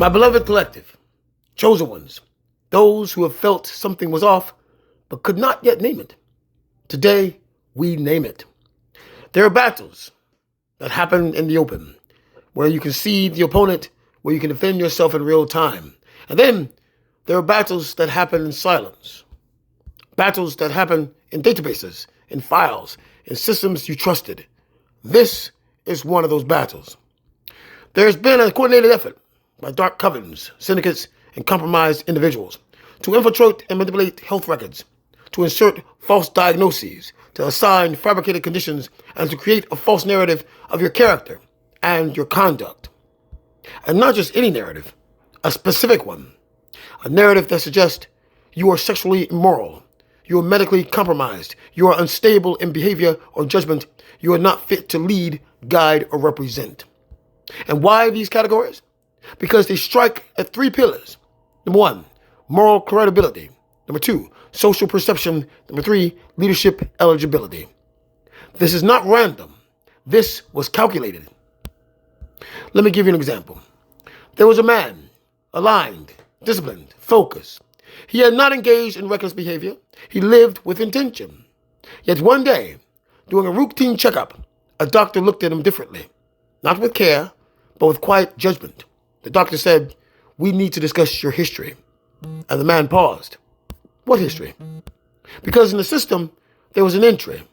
My beloved collective, chosen ones, those who have felt something was off but could not yet name it. Today, we name it. There are battles that happen in the open, where you can see the opponent, where you can defend yourself in real time. And then there are battles that happen in silence. Battles that happen in databases, in files, in systems you trusted. This is one of those battles. There's been a coordinated effort by dark covens, syndicates, and compromised individuals to infiltrate and manipulate health records, to insert false diagnoses, to assign fabricated conditions, and to create a false narrative of your character and your conduct. And not just any narrative, a specific one. A narrative that suggests you are sexually immoral, you are medically compromised, you are unstable in behavior or judgment, you are not fit to lead, guide, or represent. And why these categories? Because they strike at three pillars. Number one, moral credibility. Number two, social perception. Number three, leadership eligibility. This is not random. This was calculated. Let me give you an example. There was a man, aligned, disciplined, focused. He had not engaged in reckless behavior. He lived with intention. Yet one day, during a routine checkup, a doctor looked at him differently. Not with care, but with quiet judgment. The doctor said, "We need to discuss your history." And the man paused. What history? Because in the system, there was an entry,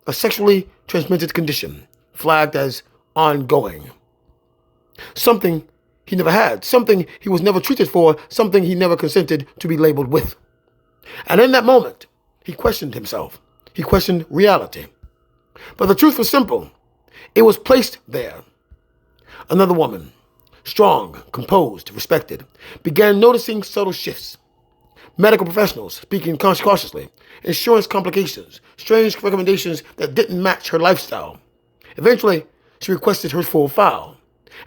a sexually transmitted condition, flagged as ongoing. Something he never had, something he was never treated for, something he never consented to be labeled with. And in that moment, he questioned himself. He questioned reality. But the truth was simple. It was placed there. Another woman, strong, composed, respected, began noticing subtle shifts. Medical professionals speaking cautiously, insurance complications, strange recommendations that didn't match her lifestyle. Eventually, she requested her full file.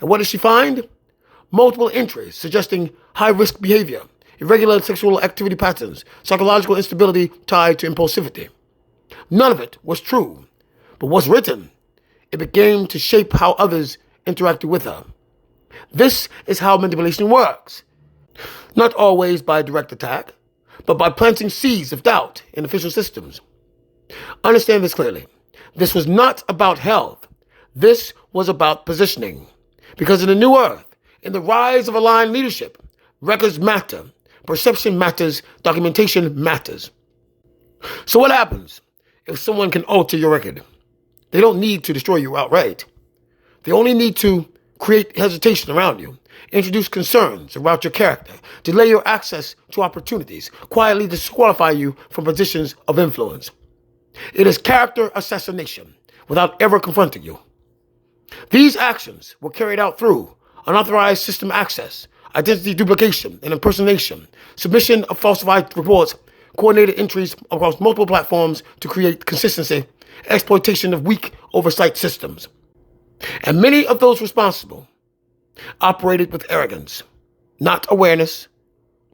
And what did she find? Multiple entries suggesting high-risk behavior, irregular sexual activity patterns, psychological instability tied to impulsivity. None of it was true, but what's written, it began to shape how others interacted with her. This is how manipulation works. Not always by direct attack, but by planting seeds of doubt in official systems. Understand this clearly. This was not about health. This was about positioning. Because in the new earth, in the rise of aligned leadership, records matter, perception matters, documentation matters. So what happens if someone can alter your record? They don't need to destroy you outright. They only need to create hesitation around you, introduce concerns about your character, delay your access to opportunities, quietly disqualify you from positions of influence. It is character assassination without ever confronting you. These actions were carried out through unauthorized system access, identity duplication and impersonation, submission of falsified reports, coordinated entries across multiple platforms to create consistency, exploitation of weak oversight systems. And many of those responsible operated with arrogance, not awareness,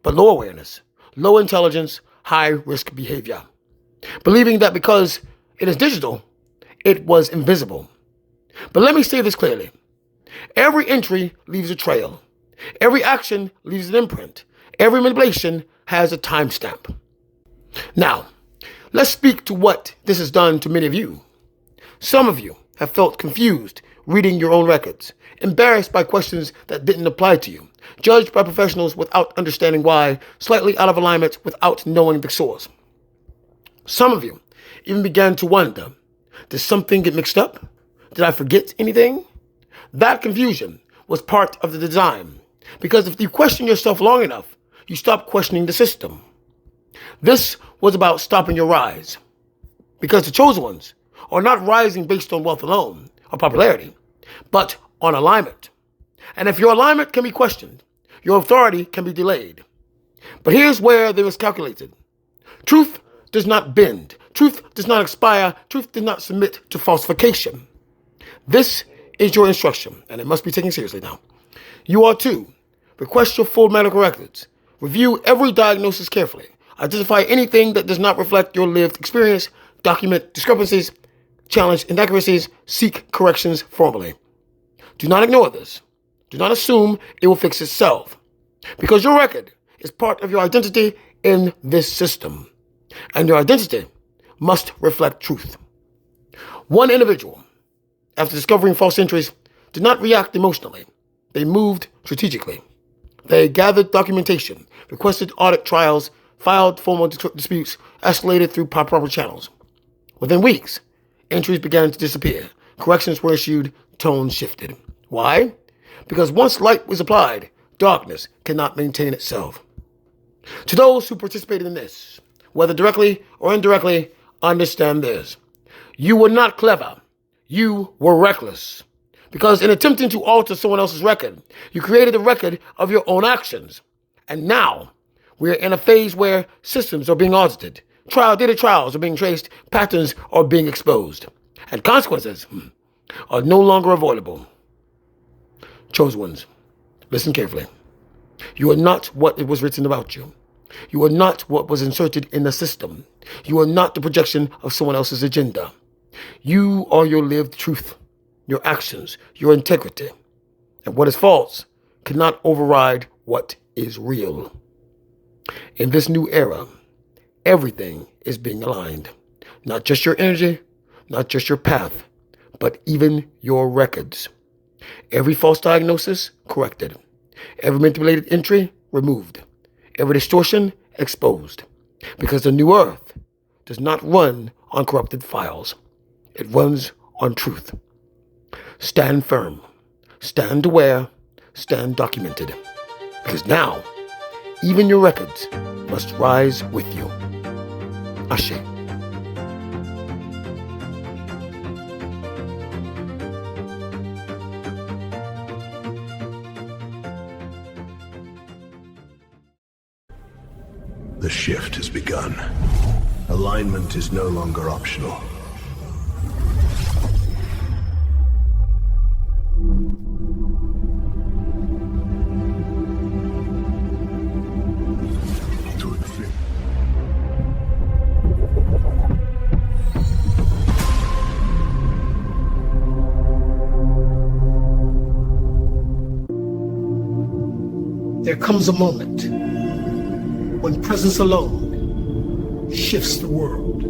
but low awareness, low intelligence, high risk behavior, believing that because it is digital, it was invisible. But let me say this clearly. Every entry leaves a trail. Every action leaves an imprint. Every manipulation has a timestamp. Now, let's speak to what this has done to many of you. Some of you have felt confused reading your own records, embarrassed by questions that didn't apply to you, judged by professionals without understanding why, slightly out of alignment without knowing the source. Some of you even began to wonder, did something get mixed up? Did I forget anything? That confusion was part of the design, because if you question yourself long enough, you stop questioning the system. This was about stopping your rise, because the chosen ones are not rising based on wealth alone or popularity, but on alignment. And if your alignment can be questioned, your authority can be delayed. But here's where there is calculated. Truth does not bend. Truth does not expire. Truth does not submit to falsification. This is your instruction, and it must be taken seriously now. You are to request your full medical records, review every diagnosis carefully, identify anything that does not reflect your lived experience, document discrepancies, challenge inaccuracies, seek corrections formally. Do not ignore this. Do not assume it will fix itself, because your record is part of your identity in this system, and your identity must reflect truth. One individual, after discovering false entries, did not react emotionally. They moved strategically. They gathered documentation, requested audit trials, filed formal disputes, escalated through proper channels. Within weeks, entries began to disappear. Corrections were issued, tone shifted. Why? Because once light was applied, darkness cannot maintain itself. To those who participated in this, whether directly or indirectly, understand this. You were not clever. You were reckless. Because in attempting to alter someone else's record, you created a record of your own actions. And now, we are in a phase where systems are being audited, data trials are being traced, patterns are being exposed, and consequences are no longer avoidable. Chosen ones, listen carefully. You are not what it was written about you. You are not what was inserted in the system. You are not the projection of someone else's agenda. You are your lived truth, your actions, your integrity. And what is false cannot override what is real. In this new era, everything is being aligned. Not just your energy, not just your path, but even your records. Every false diagnosis corrected. Every manipulated entry removed. Every distortion exposed. Because the new earth does not run on corrupted files. It runs on truth. Stand firm. Stand aware. Stand documented. Because now, even your records must rise with you. Ashe. The shift has begun. Alignment is no longer optional. There comes a moment when presence alone shifts the world.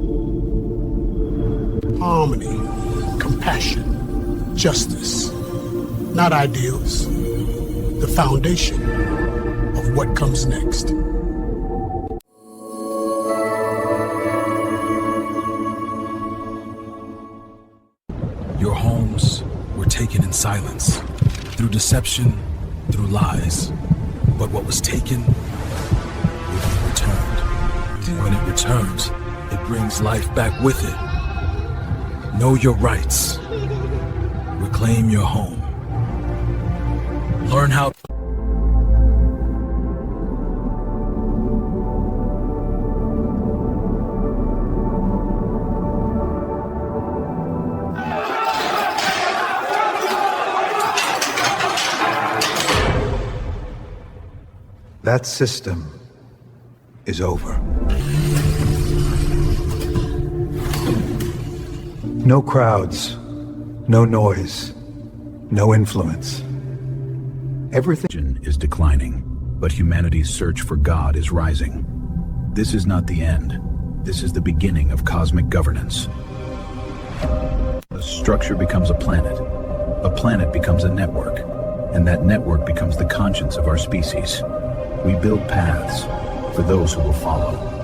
Harmony, compassion, justice, not ideals, the foundation of what comes next. Your homes were taken in silence, through deception, through lies. But what was taken will be returned. When it returns, it brings life back with it. Know your rights. Reclaim your home. Learn how. That system is over. No crowds, no noise, no influence. Everything Is declining, but humanity's search for God is rising. This is not the end. This is the beginning of cosmic governance. A structure becomes a planet becomes a network, and that network becomes the conscience of our species. We build paths for those who will follow.